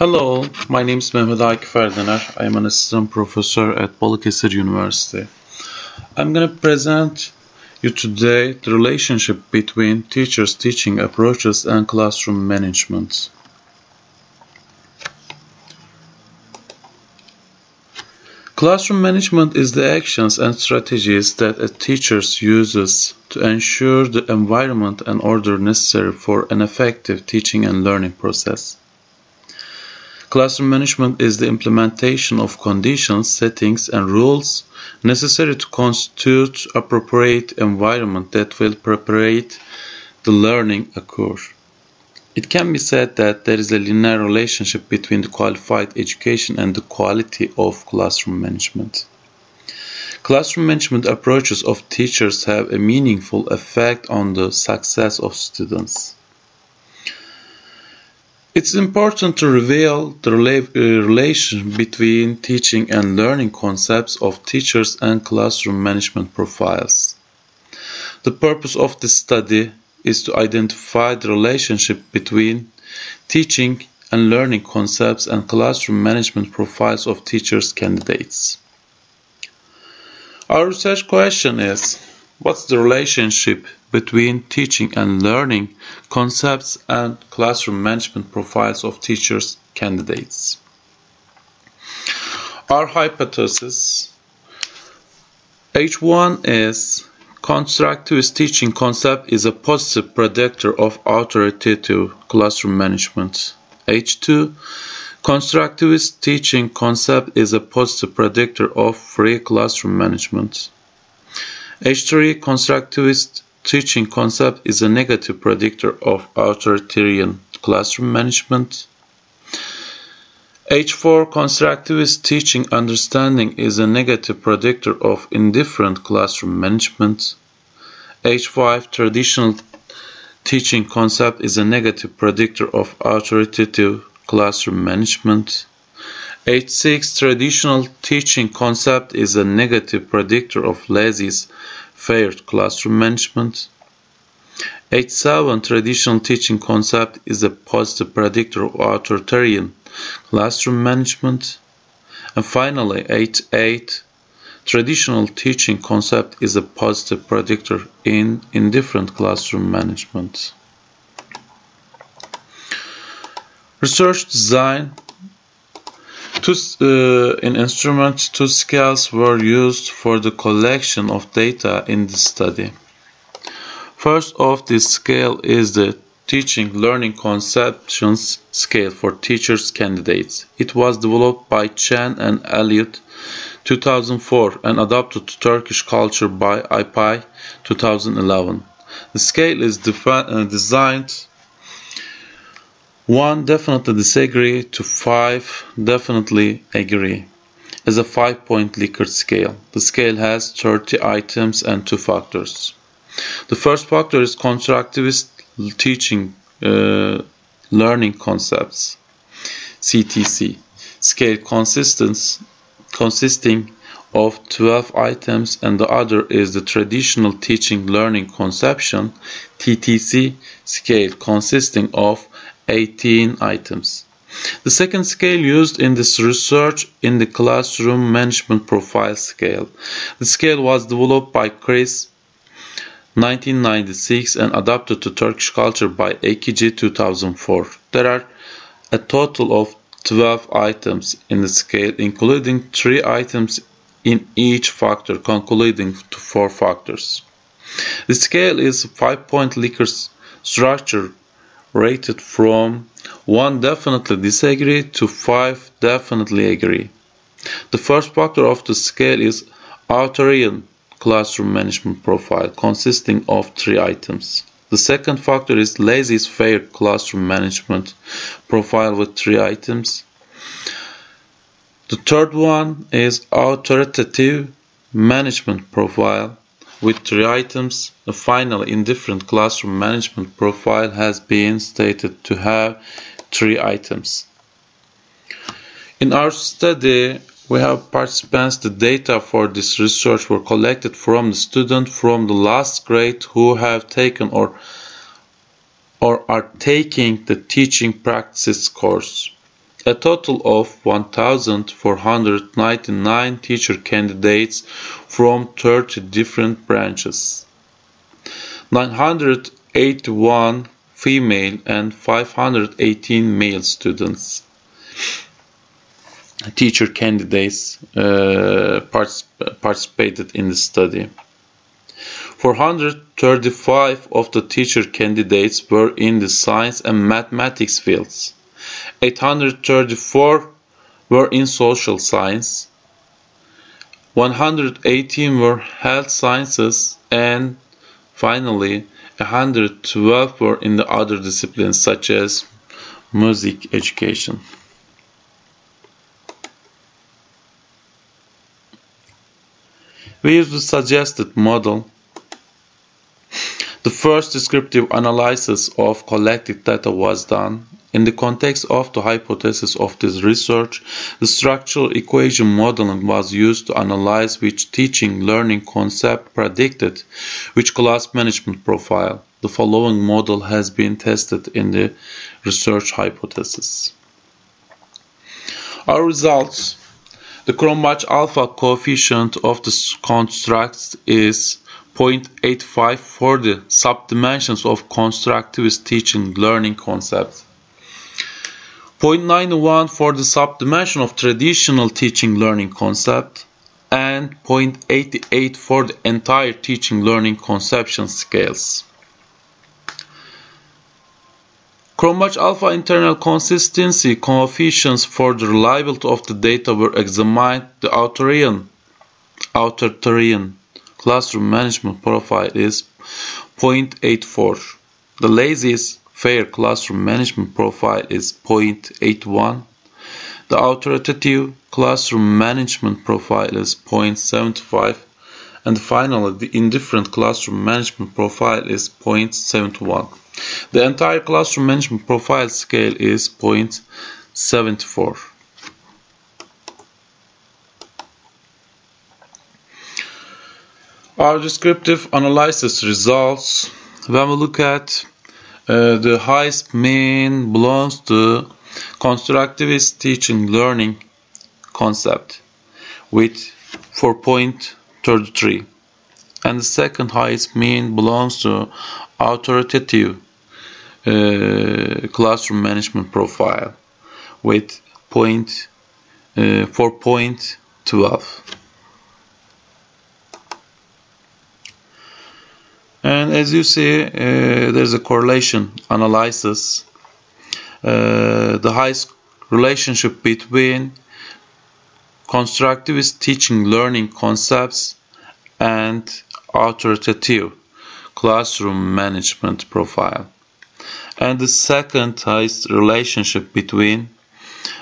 Hello, my name is Mehmet Akif Erdener. I am an assistant professor at Balıkesir University. I'm going to present you today the relationship between teachers' teaching approaches and classroom management. Classroom management is the actions and strategies that a teacher uses to ensure the environment and order necessary for an effective teaching and learning process. Classroom management is the implementation of conditions, settings, and rules necessary to constitute appropriate environment that will prepare the learning occur. It can be said that there is a linear relationship between the qualified education and the quality of classroom management. Classroom management approaches of teachers have a meaningful effect on the success of students. It's important to reveal the relation between teaching and learning concepts of teachers and classroom management profiles. The purpose of this study is to identify the relationship between teaching and learning concepts and classroom management profiles of teachers candidates. Our research question is: what's the relationship between teaching and learning concepts and classroom management profiles of teachers candidates? Our hypothesis H1 is constructivist teaching concept is a positive predictor of authoritative classroom management. H2 constructivist teaching concept is a positive predictor of free classroom management. H3 constructivist teaching concept is a negative predictor of authoritarian classroom management. H4 constructivist teaching understanding is a negative predictor of indifferent classroom management. H5 traditional teaching concept is a negative predictor of authoritative classroom management. H6 traditional teaching concept is a negative predictor of laissez-faire classroom management. H7 traditional teaching concept is a positive predictor of authoritarian classroom management. And finally, H8 traditional teaching concept is a positive predictor in indifferent classroom management. Research design. In instruments, two scales were used for the collection of data in this study. First of this scale is the Teaching Learning Conceptions Scale for Teachers Candidates. It was developed by Chen and Elliott 2004 and adapted to Turkish culture by IPAI 2011. The scale is designed 1 definitely disagree to 5 definitely agree as a 5-point Likert scale. The scale has 30 items and 2 factors. The first factor is constructivist teaching learning concepts, CTC, scale consisting of 12 items, and the other is the traditional teaching learning conception, TTC, scale consisting of 18 items. The second scale used in this research is the classroom management profile scale. The scale was developed by Chris 1996 and adapted to Turkish culture by Ekici 2004. There are a total of 12 items in the scale, including 3 items in each factor, concluding to 4 factors. The scale is a 5-point Likert structure rated from 1 definitely disagree to 5 definitely agree. The first factor of the scale is authoritarian classroom management profile consisting of 3 items. The second factor is laissez-faire classroom management profile with 3 items. The third one is authoritative management profile with 3 items. Finally, indifferent classroom management profile has been stated to have 3 items. In our study, we have participants. The data for this research were collected from the students from the last grade who have taken or are taking the teaching practices course. A total of 1,499 teacher candidates from 30 different branches, 981 female and 518 male students. Teacher candidates participated in the study. 435 of the teacher candidates were in the science and mathematics fields. 834 were in social science. 118 were health sciences, and finally 112 were in the other disciplines such as music education. We use the suggested model. The first descriptive analysis of collected data was done. In the context of the hypothesis of this research, the structural equation modeling was used to analyze which teaching learning concept predicted which class management profile. The following model has been tested in the research hypothesis. Our results. The Cronbach alpha coefficient of the construct is 0.85 for the subdimensions of constructivist teaching learning concept, 0.91 for the subdimension of traditional teaching learning concept, and 0.88 for the entire teaching learning conception scales. Cronbach alpha internal consistency coefficients for the reliability of the data were examined. The authoritarian classroom management profile is 0.84. The laziest fair classroom management profile is 0.81. The authoritative classroom management profile is 0.75. And finally, the indifferent classroom management profile is 0.71. The entire classroom management profile scale is 0.74. Our descriptive analysis results, when we look at the highest mean belongs to constructivist teaching learning concept with 4.33, and the second highest mean belongs to authoritative classroom management profile with 4.12. And as you see, there's a correlation analysis. The highest relationship between constructivist teaching learning concepts and authoritative classroom management profile. And the second highest relationship between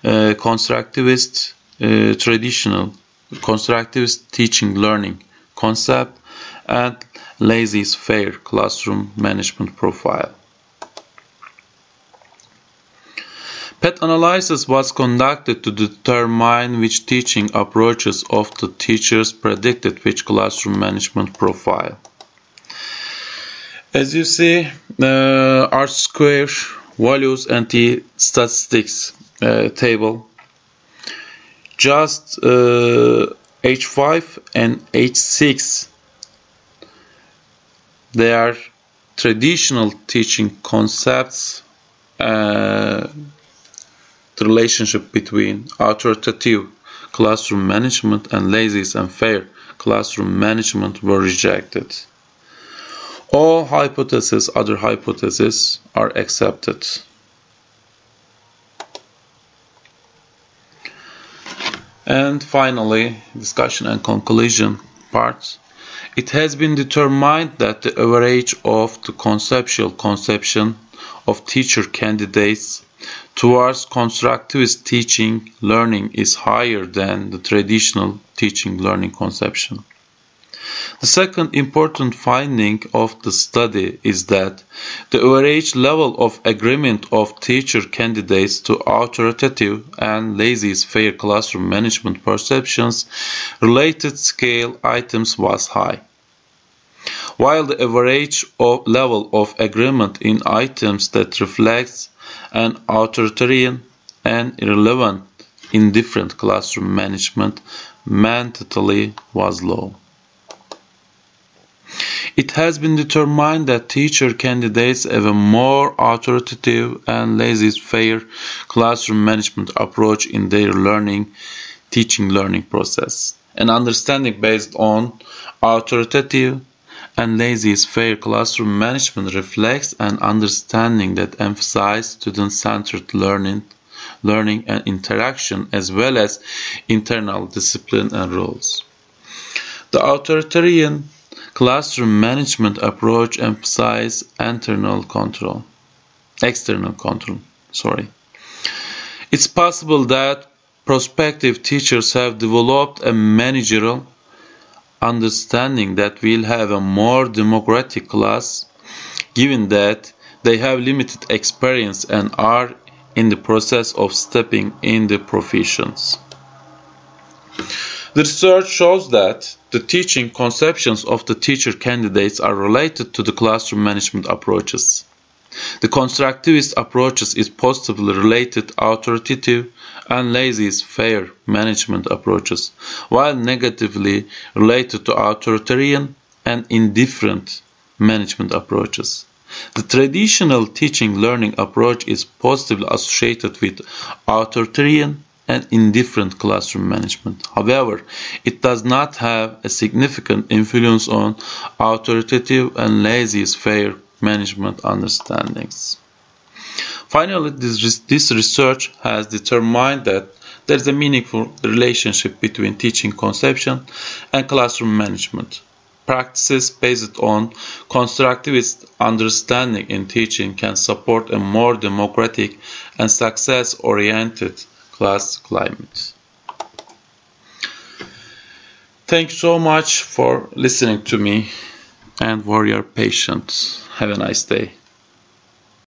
constructivist teaching learning concept and lazy's fair classroom management profile. PET analysis was conducted to determine which teaching approaches of the teachers predicted which classroom management profile. As you see, R-square values and the statistics table, just H5 and H6, they are traditional teaching concepts, the relationship between authoritative classroom management and lazy and fair classroom management were rejected. All other hypotheses are accepted. And finally, discussion and conclusion part. It has been determined that the average of the conceptual conception of teacher candidates towards constructivist teaching learning is higher than the traditional teaching learning conception. The second important finding of the study is that the average level of agreement of teacher candidates to authoritative and lazy fair classroom management perceptions related scale items was high, while the average level of agreement in items that reflects an authoritarian and irrelevant indifferent classroom management mentality was low. It has been determined that teacher candidates have a more authoritative and laissez-faire classroom management approach in their teaching-learning process. An understanding based on authoritative and laissez-faire classroom management reflects an understanding that emphasizes student-centered learning and interaction as well as internal discipline and rules. The authoritarian classroom management approach emphasizes external control. It's possible that prospective teachers have developed a managerial understanding that will have a more democratic class, given that they have limited experience and are in the process of stepping in the professions. The research shows that the teaching conceptions of the teacher candidates are related to the classroom management approaches. The constructivist approaches is positively related to authoritative and laissez-faire management approaches, while negatively related to authoritarian and indifferent management approaches. The traditional teaching learning approach is positively associated with authoritarian and indifferent classroom management. However, it does not have a significant influence on authoritative and laissez-faire management understandings. Finally, this research has determined that there is a meaningful relationship between teaching conception and classroom management. Practices based on constructivist understanding in teaching can support a more democratic and success-oriented class climate. Thank you so much for listening to me and for your patience. Have a nice day.